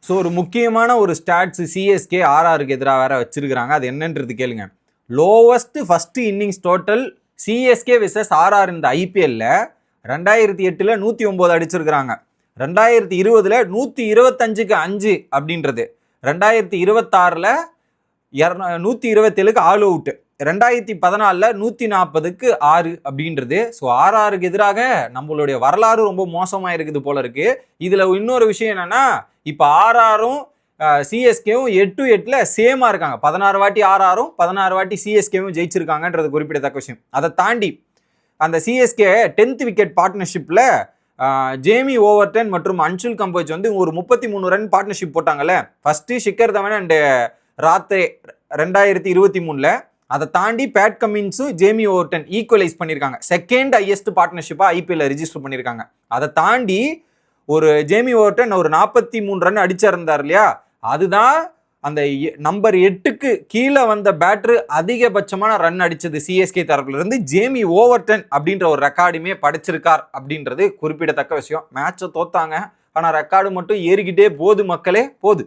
So ஒரு முக்கியமான ஒரு ஸ்டாட்ஸ் சிஎஸ்கே ஆர்ஆருக்கு எதிராக வேற வச்சிருக்கிறாங்க. அது என்னன்றது கேளுங்க. Lowest first innings total CSK versus RR இந்த ஐபிஎல்ல 2008 109 அடிச்சிருக்கிறாங்க. 2020 125-5 அப்படின்றது. 2026 127 ஆல் அவுட். 2014 140-6 அப்படின்றது. ஸோ ஆர்ஆருக்கு எதிராக நம்மளுடைய வரலாறு ரொம்ப மோசமாக இருக்குது போல இருக்கு. இதுல இன்னொரு விஷயம் என்னன்னா, இப்போ ஆர்ஆரும் சிஎஸ்கேவும் 8-8 சேமா இருக்காங்க. 16 வாட்டி ஆர்ஆரும் 16 வாட்டி சிஎஸ்கேவும் ஜெயிச்சிருக்காங்கன்றது குறிப்பிடத்தக்க விஷயம். அதை தாண்டி அந்த சிஎஸ்கே 10th விக்கெட் பார்ட்னர்ஷிப்ல ஜேமி ஓவர்டன் மற்றும் அன்சுல் கம்போஜ் வந்து ஒரு 33 ரன் பார்ட்னர்ஷிப் போட்டாங்கல்ல. ஃபர்ஸ்ட் ஷிக்கர் தவன் அண்ட் ராத்தே 2023. அதை தாண்டி பேட் கமின்ஸும் ஜேமி ஓவர்டன் ஈக்குவலைஸ் பண்ணியிருக்காங்க. செகண்ட் ஹையஸ்ட் பார்ட்னர்ஷிப்பாக ஐபிஎல்ல ரிஜிஸ்டர் பண்ணியிருக்காங்க. அதை தாண்டி ஒரு ஜேமி ஓவர்டன் ஒரு 43 ரன் அடிச்சிருந்தார் இல்லையா, அதுதான் அந்த நம்பர் 8க்கு கீழே வந்த பேட்டர் அதிகபட்சமான ரன் அடிச்சது சிஎஸ்கே தரப்புல இருந்து ஜேமி ஓவர்டன் அப்படின்ற ஒரு ரெக்கார்டுமே படைச்சிருக்கார் அப்படின்றது குறிப்பிடத்தக்க விஷயம். மேட்சை தோத்தாங்க, ஆனால் ரெக்கார்டு மட்டும் ஏறிக்கிட்டே போகுது மக்களே, போகுது.